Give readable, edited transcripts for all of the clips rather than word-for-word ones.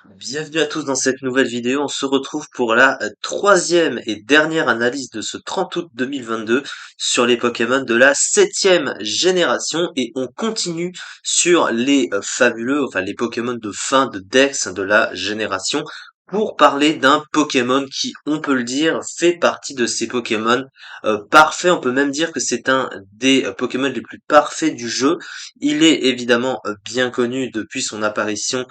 Bienvenue à tous dans cette nouvelle vidéo. On se retrouve pour la troisième et dernière analyse de ce 30 août 2022 sur les Pokémon de la septième génération et on continue sur les fabuleux, enfin les Pokémon de fin de Dex de la génération pour parler d'un Pokémon qui, on peut le dire, fait partie de ces Pokémon parfaits. On peut même dire que c'est un des Pokémon les plus parfaits du jeu. Il est évidemment bien connu depuis son apparition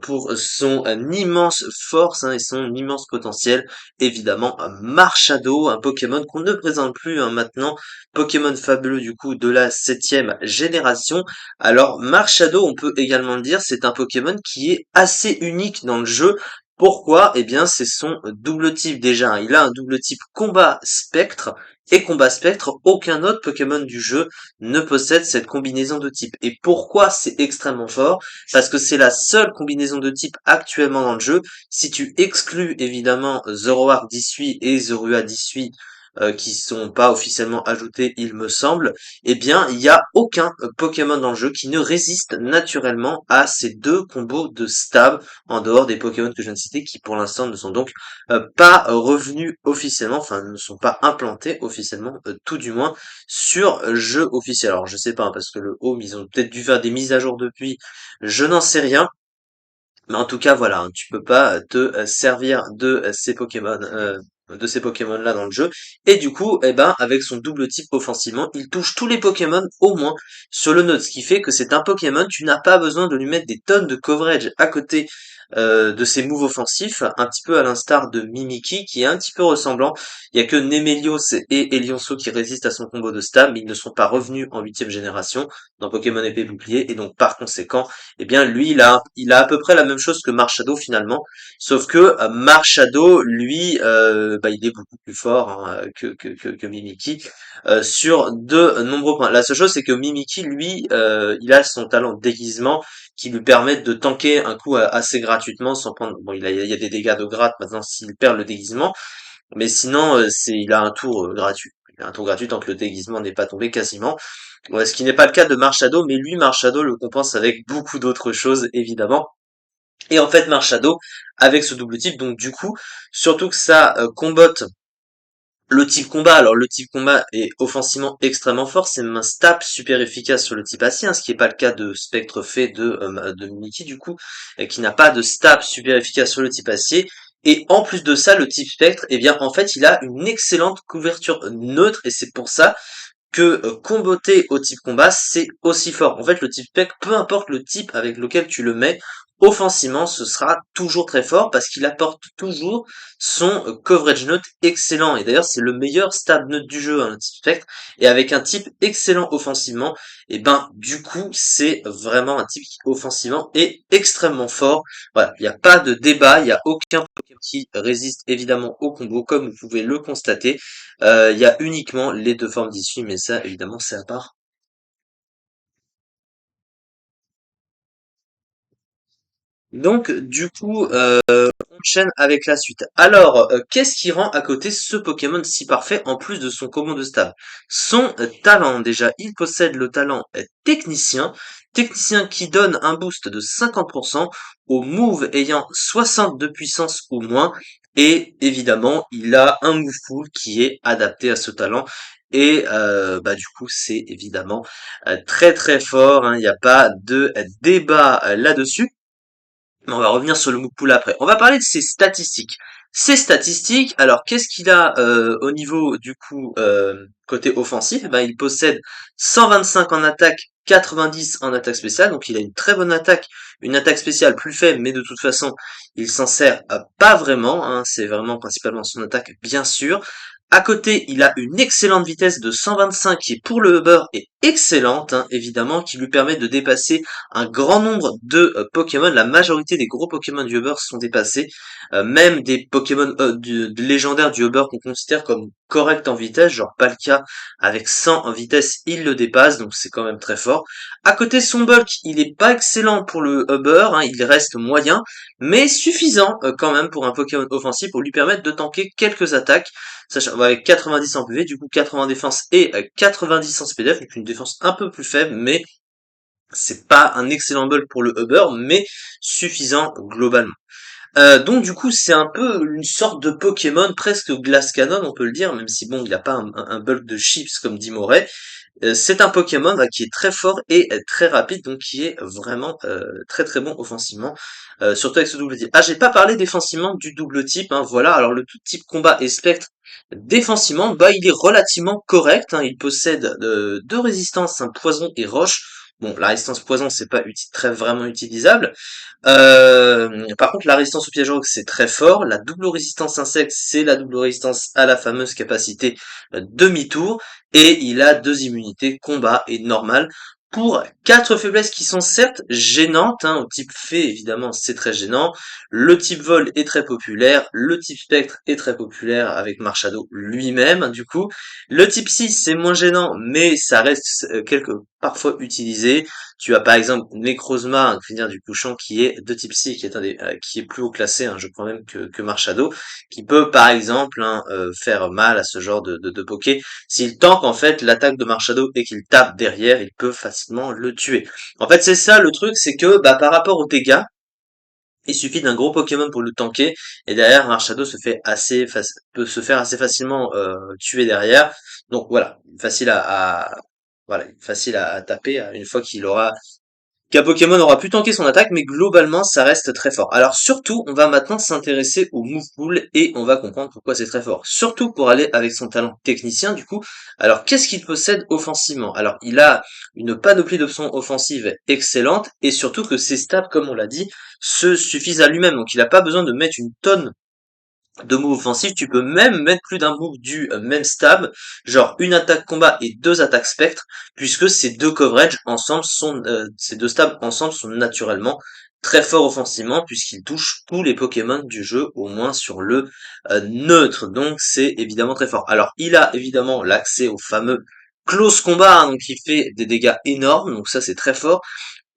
pour son immense force et son immense potentiel. Évidemment, Marshado, un Pokémon qu'on ne présente plus maintenant, Pokémon fabuleux du coup de la septième génération. Alors Marshado, on peut également le dire, c'est un Pokémon qui est assez unique dans le jeu. Pourquoi? Eh bien, c'est son double type déjà. Il a un double type combat spectre. Et combat spectre, aucun autre Pokémon du jeu ne possède cette combinaison de types. Et pourquoi c'est extrêmement fort? Parce que c'est la seule combinaison de type actuellement dans le jeu. Si tu exclus évidemment Zoroark 18 et Zorua 18 qui sont pas officiellement ajoutés, il me semble, eh bien, il n'y a aucun Pokémon dans le jeu qui ne résiste naturellement à ces deux combos de stab, en dehors des Pokémon que je viens de citer, qui pour l'instant ne sont donc pas revenus officiellement, enfin ne sont pas implantés officiellement, tout du moins, sur jeu officiel. Alors je sais pas, hein, parce que le Home, ils ont peut-être dû faire des mises à jour depuis, je n'en sais rien, mais en tout cas voilà, hein, tu peux pas te servir de ces Pokémon là dans le jeu. Et du coup, eh ben avec son double type offensivement, il touche tous les Pokémon au moins sur le node, ce qui fait que c'est un Pokémon, tu n'as pas besoin de lui mettre des tonnes de coverage à côté de ses moves offensifs, un petit peu à l'instar de Mimikyu qui est un petit peu ressemblant. Il y a que Nemelios et Elionso qui résistent à son combo de stab, mais ils ne sont pas revenus en huitième génération dans Pokémon épée bouclier, et donc par conséquent eh bien lui il a à peu près la même chose que Marshado finalement, sauf que Marshado lui il est beaucoup plus fort hein, que Mimikyu sur de nombreux points. La seule chose c'est que Mimikyu lui il a son talent de déguisement qui lui permet de tanker un coup assez gratuitement sans prendre bon il y a des dégâts de gratte maintenant s'il perd le déguisement, mais sinon il a un tour gratuit. Il a un tour gratuit tant que le déguisement n'est pas tombé quasiment. Ouais, ce qui n'est pas le cas de Marshado, mais lui, Marshado le compense avec beaucoup d'autres choses, évidemment. Et en fait, Marshado, avec ce double type, donc du coup, surtout que ça combotte le type combat. Alors le type combat est offensivement extrêmement fort, c'est même un stab super efficace sur le type acier, hein, ce qui n'est pas le cas de Spectre fait de Mickey du coup, qui n'a pas de stab super efficace sur le type acier. Et en plus de ça, le type Spectre, eh bien en fait, il a une excellente couverture neutre, et c'est pour ça que comboter au type combat, c'est aussi fort. En fait, le type spec, peu importe le type avec lequel tu le mets, offensivement, ce sera toujours très fort parce qu'il apporte toujours son coverage note excellent. Et d'ailleurs, c'est le meilleur stab note du jeu, hein, le type spectre. Et avec un type excellent offensivement, et ben, du coup, c'est vraiment un type qui, offensivement, est extrêmement fort. Voilà, il n'y a pas de débat, il n'y a aucun Pokémon qui résiste évidemment au combo, comme vous pouvez le constater. Il y a uniquement les deux formes d'issue, mais ça, évidemment, c'est à part. Donc, du coup, on enchaîne avec la suite. Alors, qu'est-ce qui rend à côté ce Pokémon si parfait en plus de son combo de stab? Son talent, déjà, il possède le talent technicien, technicien qui donne un boost de 50% au move ayant 60 de puissance ou moins, et évidemment, il a un move pool qui est adapté à ce talent. Et du coup, c'est évidemment très très fort, hein, il n'y a pas de débat là-dessus. Mais on va revenir sur le MOOC Pool après. On va parler de ses statistiques. Ses statistiques, alors qu'est-ce qu'il a au niveau du coup côté offensif? Il possède 125 en attaque, 90 en attaque spéciale, donc il a une très bonne attaque, une attaque spéciale plus faible, mais de toute façon il s'en sert pas vraiment, hein, c'est vraiment principalement son attaque bien sûr. À côté, il a une excellente vitesse de 125 qui pour le Uber est excellente, hein, évidemment, qui lui permet de dépasser un grand nombre de Pokémon. La majorité des gros Pokémon du Uber sont dépassés. Même des Pokémon de légendaires du Uber qu'on considère comme corrects en vitesse, genre Palkia avec 100 en vitesse, il le dépasse, donc c'est quand même très fort. À côté, son bulk, il est pas excellent pour le Uber, hein, il reste moyen, mais suffisant quand même pour un Pokémon offensif pour lui permettre de tanker quelques attaques, sachant avec 90 en PV, du coup 80 défense et 90 en SPDF, donc une défense un peu plus faible, mais c'est pas un excellent bulk pour le Uber, mais suffisant globalement. Donc du coup, c'est un peu une sorte de Pokémon presque Glass Cannon, on peut le dire, même si bon, il a pas un bulk de chips comme dit Moret. C'est un Pokémon bah, qui est très fort et très rapide, donc qui est vraiment très très bon offensivement, surtout avec ce double type. Ah, j'ai pas parlé défensivement du double type, hein, voilà. Alors le tout type combat et spectre, défensivement, bah il est relativement correct, hein, il possède deux résistances, un poison et roche. Bon, la résistance poison, c'est pas très vraiment utilisable. Par contre, la résistance au piège rock, c'est très fort. La double résistance insecte, c'est la double résistance à la fameuse capacité demi-tour. Et il a deux immunités, combat et normal, pour quatre faiblesses qui sont certes gênantes, hein. Au type fée, évidemment, c'est très gênant. Le type vol est très populaire. Le type spectre est très populaire avec Marshadow lui-même, du coup. Le type 6, c'est moins gênant, mais ça reste parfois utilisé. Tu as par exemple Necrozma, un crinière du couchant, qui est de type Psy, qui est qui est plus haut classé, hein, je crois même que Marshado, qui peut par exemple hein, faire mal à ce genre de Poké. S'il tank en fait l'attaque de Marshado et qu'il tape derrière, il peut facilement le tuer. En fait, c'est ça le truc, c'est que bah, par rapport aux dégâts, il suffit d'un gros Pokémon pour le tanker, et derrière Marshado peut se faire assez facilement tuer derrière. Donc voilà, voilà, facile à taper une fois qu'un Pokémon aura pu tanker son attaque, mais globalement, ça reste très fort. Alors surtout, on va maintenant s'intéresser au move pool et on va comprendre pourquoi c'est très fort. Surtout pour aller avec son talent technicien, du coup. Alors, qu'est-ce qu'il possède offensivement? Alors, il a une panoplie d'options offensives excellentes et surtout que ses stats, comme on l'a dit, se suffisent à lui-même. Donc, il n'a pas besoin de mettre une tonne de moves offensifs, tu peux même mettre plus d'un move du même stab, genre une attaque combat et deux attaques spectre, puisque ces deux coverages ensemble ces deux stabs ensemble sont naturellement très forts offensivement, puisqu'ils touchent tous les Pokémon du jeu, au moins sur le neutre, donc c'est évidemment très fort. Alors il a évidemment l'accès au fameux close combat, hein, donc il fait des dégâts énormes, donc ça c'est très fort.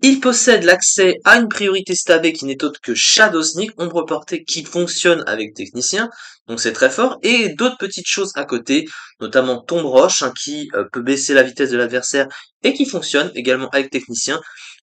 Il possède l'accès à une priorité stabée qui n'est autre que Shadow Sneak, ombre portée qui fonctionne avec Technicien, donc c'est très fort, et d'autres petites choses à côté, notamment Tombe Roche, hein, qui peut baisser la vitesse de l'adversaire et qui fonctionne également avec Technicien.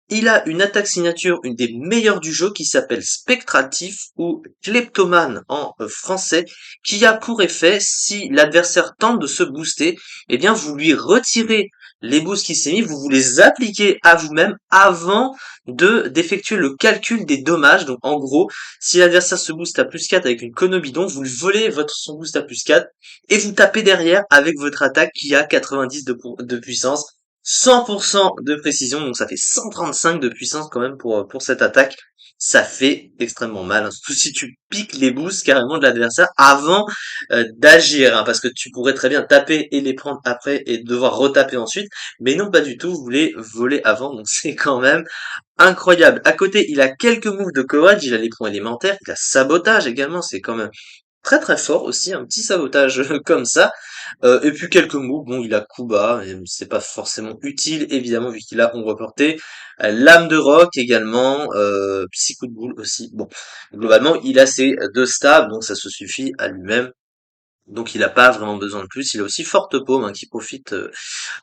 Il a une attaque signature, une des meilleures du jeu, qui s'appelle Spectratif ou Kleptomane en français, qui a pour effet, si l'adversaire tente de se booster, eh bien vous lui retirez les boosts qui s'est mis, vous les appliquez à vous-même avant d'effectuer le calcul des dommages. Donc en gros, si l'adversaire se booste à plus 4 avec une conobidon, vous lui volez son boost à plus 4 et vous tapez derrière avec votre attaque qui a 90 de puissance. 100% de précision, donc ça fait 135 de puissance quand même pour cette attaque. Ça fait extrêmement mal, hein. Surtout si tu piques les boosts carrément de l'adversaire avant d'agir, hein, parce que tu pourrais très bien taper et les prendre après et devoir retaper ensuite, mais non pas du tout, vous les volez avant, donc c'est quand même incroyable. À côté, il a quelques moves de courage, il a les points élémentaires, il a sabotage également, c'est quand même très très fort aussi, un petit sabotage comme ça. Et puis quelques moves, bon, il a coup bas, et c'est pas forcément utile, évidemment, vu qu'il a ombre portée. Lame de roc également, psy coup de boule aussi. Bon, globalement, il a ses deux stabs, donc ça se suffit à lui-même. Donc il n'a pas vraiment besoin de plus. Il a aussi Forte Paume hein, qui profite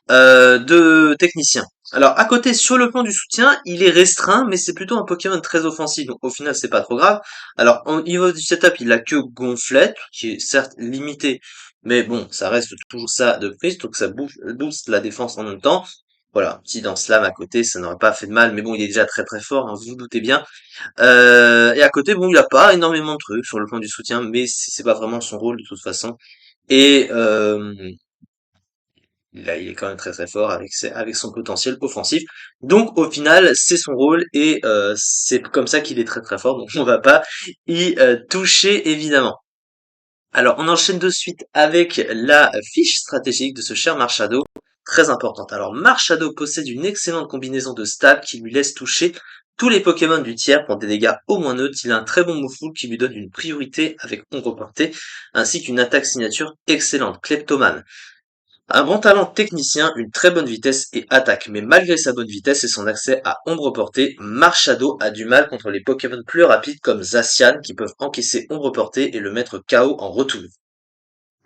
de technicien. Alors à côté, sur le plan du soutien, il est restreint, mais c'est plutôt un Pokémon très offensif, donc au final c'est pas trop grave. Alors au niveau du setup, il a que Gonflette, qui est certes limité, mais bon, ça reste toujours ça de prise, donc ça booste la défense en même temps. Voilà, un petit dans Slam à côté, ça n'aurait pas fait de mal, mais bon, il est déjà très très fort, hein, vous vous doutez bien. Et à côté, bon, il a pas énormément de trucs sur le plan du soutien, mais c'est pas vraiment son rôle de toute façon. Et là, il est quand même très très fort avec son potentiel offensif. Donc au final, c'est son rôle et c'est comme ça qu'il est très très fort. Donc on va pas y toucher évidemment. Alors on enchaîne de suite avec la fiche stratégique de ce cher Marshado, très importante. Alors Marshado possède une excellente combinaison de stats qui lui laisse toucher tous les Pokémon du tiers pour des dégâts au moins neutres. Il a un très bon move pool qui lui donne une priorité avec ombre portée, ainsi qu'une attaque signature excellente, Kleptomane. Un bon talent technicien, une très bonne vitesse et attaque, mais malgré sa bonne vitesse et son accès à ombre portée, Marshado a du mal contre les Pokémon plus rapides comme Zacian qui peuvent encaisser ombre portée et le mettre KO en retour.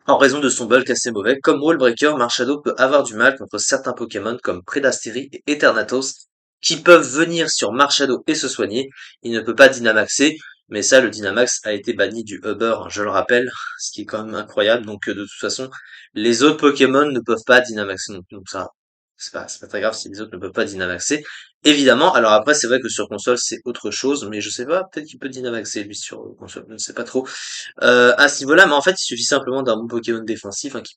En raison de son bulk assez mauvais, comme Wallbreaker, Marshado peut avoir du mal contre certains Pokémon comme Predasteri et Eternatus qui peuvent venir sur Marshado et se soigner. Il ne peut pas Dynamaxer, Mais ça, le Dynamax a été banni du Uber, je le rappelle, ce qui est quand même incroyable. Donc de toute façon, les autres Pokémon ne peuvent pas Dynamaxer non plus. Donc ça, c'est pas très grave si les autres ne peuvent pas Dynamaxer. Évidemment, alors après, c'est vrai que sur console, c'est autre chose, mais je sais pas, peut-être qu'il peut Dynamaxer lui sur console, je ne sais pas trop. À ce niveau-là, mais en fait, il suffit simplement d'un bon Pokémon défensif, hein, qui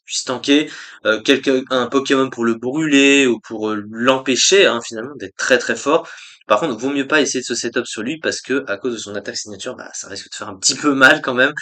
puisse tanker, un Pokémon pour le brûler ou pour l'empêcher, hein, finalement, d'être très très fort. Par contre, vaut mieux pas essayer de se setup sur lui parce que à cause de son attaque signature, bah, ça risque de faire un petit peu mal quand même.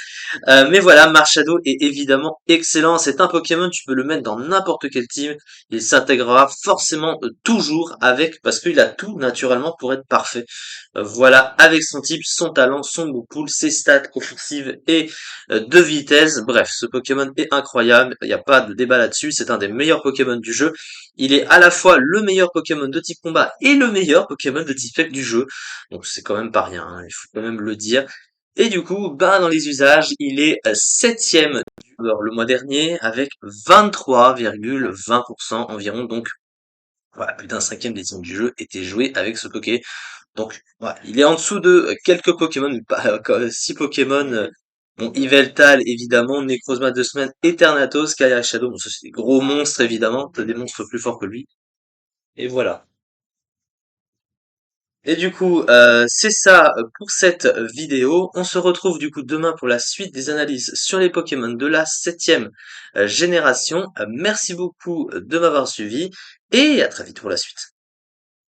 Mais voilà, Marshado est évidemment excellent. C'est un Pokémon, tu peux le mettre dans n'importe quel team. Il s'intégrera forcément toujours avec, parce qu'il a tout naturellement pour être parfait. Voilà, avec son type, son talent, son move pool, ses stats offensives et de vitesse. Bref, ce Pokémon est incroyable. Il n'y a pas de débat là-dessus. C'est un des meilleurs Pokémon du jeu. Il est à la fois le meilleur Pokémon de type combat et le meilleur Pokémon de type faible du jeu. Donc c'est quand même pas rien, hein, il faut quand même le dire. Et du coup, bah, dans les usages, il est septième du joueur le mois dernier avec 23,20% environ. Donc, voilà, plus d'un cinquième des teams du jeu était joué avec ce Poké. Donc, voilà, il est en dessous de quelques Pokémon, mais pas 6 Pokémon. Bon, Yveltal, évidemment, Necrozma 2 semaines, Eternatus, Kaya Shadow. Bon, ça, c'est des gros monstres, évidemment. T'as des monstres plus forts que lui. Et voilà. Et du coup, c'est ça pour cette vidéo. On se retrouve du coup demain pour la suite des analyses sur les Pokémon de la septième génération. Merci beaucoup de m'avoir suivi et à très vite pour la suite.